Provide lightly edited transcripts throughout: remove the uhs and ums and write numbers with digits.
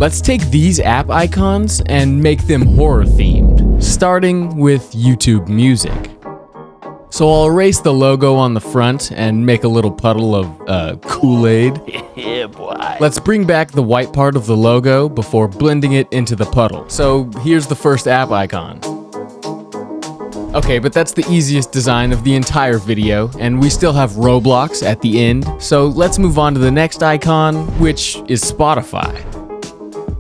Let's take these app icons and make them horror themed, starting with YouTube Music. So I'll erase the logo on the front and make a little puddle of Kool-Aid. Yeah, boy. Let's bring back the white part of the logo before blending it into the puddle. So here's the first app icon. Okay, but that's the easiest design of the entire video, and we still have Roblox at the end. So let's move on to the next icon, which is Spotify.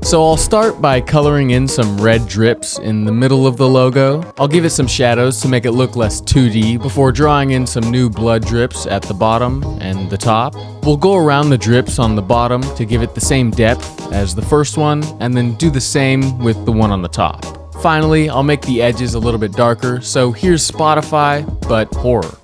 So I'll start by coloring in some red drips in the middle of the logo. I'll give it some shadows to make it look less 2D before drawing in some new blood drips at the bottom and the top. We'll go around the drips on the bottom to give it the same depth as the first one, and then do the same with the one on the top. Finally, I'll make the edges a little bit darker, so here's Spotify, but horror.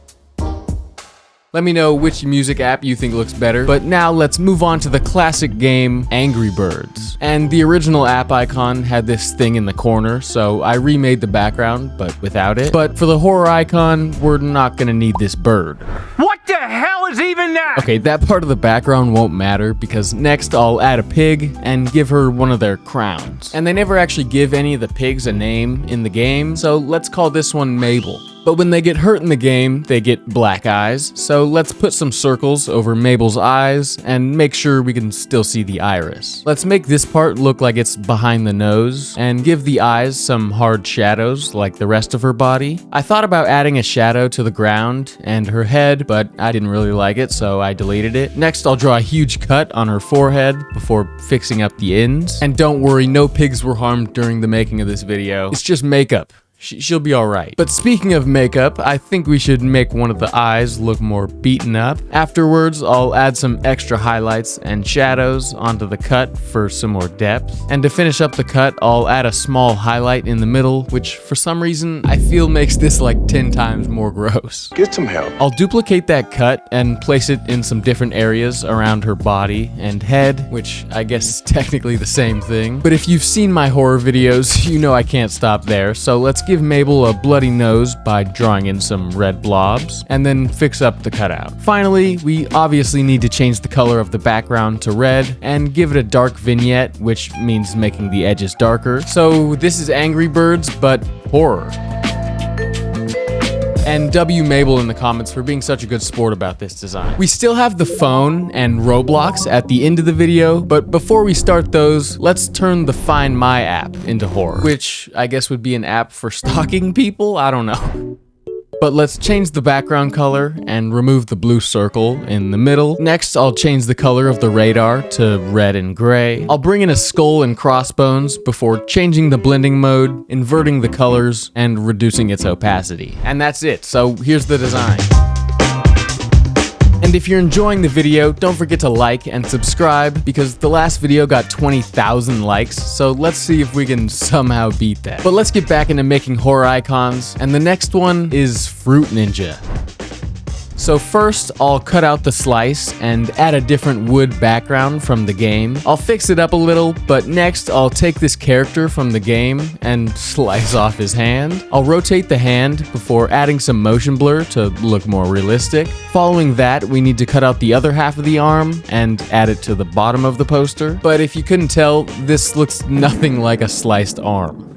Let me know which music app you think looks better, but now let's move on to the classic game Angry Birds. And the original app icon had this thing in the corner, so I remade the background, but without it. But for the horror icon, we're not gonna need this bird. What the hell is even that? Okay, that part of the background won't matter because next I'll add a pig and give her one of their crowns. And they never actually give any of the pigs a name in the game, so let's call this one Mabel. But when they get hurt in the game, they get black eyes, so let's put some circles over Mabel's eyes and make sure we can still see the iris. Let's make this part look like it's behind the nose and give the eyes some hard shadows like the rest of her body. I thought about adding a shadow to the ground and her head, but I didn't really like it, so I deleted it. Next, I'll draw a huge cut on her forehead before fixing up the ends. And don't worry, no pigs were harmed during the making of this video. It's just makeup. She'll be alright. But speaking of makeup, I think we should make one of the eyes look more beaten up. Afterwards, I'll add some extra highlights and shadows onto the cut for some more depth. And to finish up the cut, I'll add a small highlight in the middle, which for some reason I feel makes this like 10 times more gross. Get some help. I'll duplicate that cut and place it in some different areas around her body and head, which I guess is technically the same thing. But if you've seen my horror videos, you know I can't stop there, so let's give Mabel a bloody nose by drawing in some red blobs, and then fix up the cutout. Finally, we obviously need to change the color of the background to red, and give it a dark vignette, which means making the edges darker. So this is Angry Birds, but horror. And W Mabel in the comments for being such a good sport about this design. We still have the phone and Roblox at the end of the video, but before we start those, let's turn the Find My app into horror, which I guess would be an app for stalking people? I don't know. But let's change the background color and remove the blue circle in the middle. Next, I'll change the color of the radar to red and gray. I'll bring in a skull and crossbones before changing the blending mode, inverting the colors, and reducing its opacity. And that's it, so here's the design. And if you're enjoying the video, don't forget to like and subscribe because the last video got 20,000 likes, so let's see if we can somehow beat that. But let's get back into making horror icons, and the next one is Fruit Ninja. So first, I'll cut out the slice and add a different wood background from the game. I'll fix it up a little, but next I'll take this character from the game and slice off his hand. I'll rotate the hand before adding some motion blur to look more realistic. Following that, we need to cut out the other half of the arm and add it to the bottom of the poster. But if you couldn't tell, this looks nothing like a sliced arm.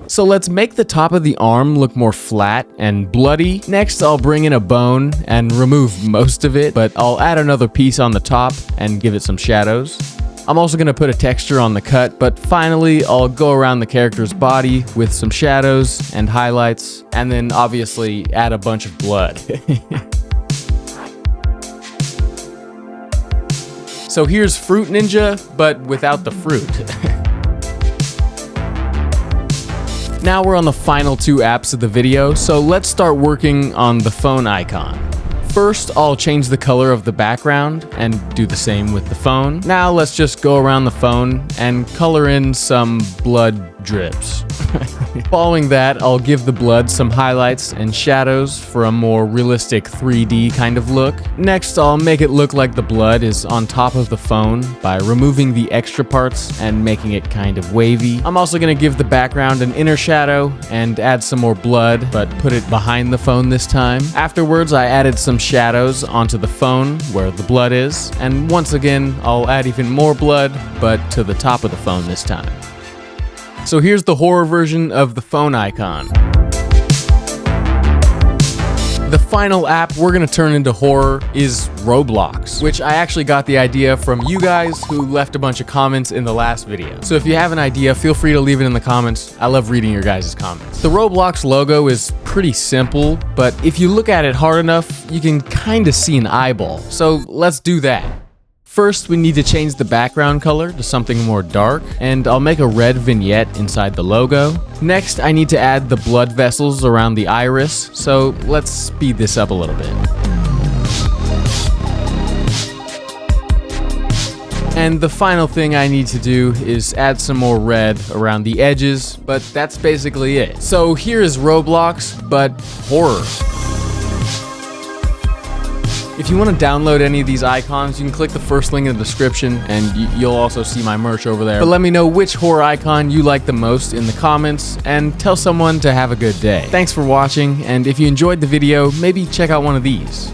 So let's make the top of the arm look more flat and bloody. Next, I'll bring in a bone and remove most of it, but I'll add another piece on the top and give it some shadows. I'm also going to put a texture on the cut, but finally, I'll go around the character's body with some shadows and highlights, and then obviously add a bunch of blood. So here's Fruit Ninja, but without the fruit. Now we're on the final two apps of the video, so let's start working on the phone icon. First, I'll change the color of the background and do the same with the phone. Now let's just go around the phone and color in some blood drips. Following that, I'll give the blood some highlights and shadows for a more realistic 3D kind of look. Next, I'll make it look like the blood is on top of the phone by removing the extra parts and making it kind of wavy. I'm also going to give the background an inner shadow and add some more blood, but put it behind the phone this time. Afterwards, I added some shadows onto the phone where the blood is, and once again, I'll add even more blood, but to the top of the phone this time. So here's the horror version of the phone icon. The final app we're gonna turn into horror is Roblox, which I actually got the idea from you guys who left a bunch of comments in the last video. So if you have an idea, feel free to leave it in the comments. I love reading your guys' comments. The Roblox logo is pretty simple, but if you look at it hard enough, you can kinda see an eyeball. So let's do that. First, we need to change the background color to something more dark, and I'll make a red vignette inside the logo. Next, I need to add the blood vessels around the iris, so let's speed this up a little bit. And the final thing I need to do is add some more red around the edges, but that's basically it. So here is Roblox, but horror. If you want to download any of these icons, you can click the first link in the description, and you'll also see my merch over there. But let me know which horror icon you like the most in the comments, and tell someone to have a good day. Thanks for watching, and if you enjoyed the video, maybe check out one of these.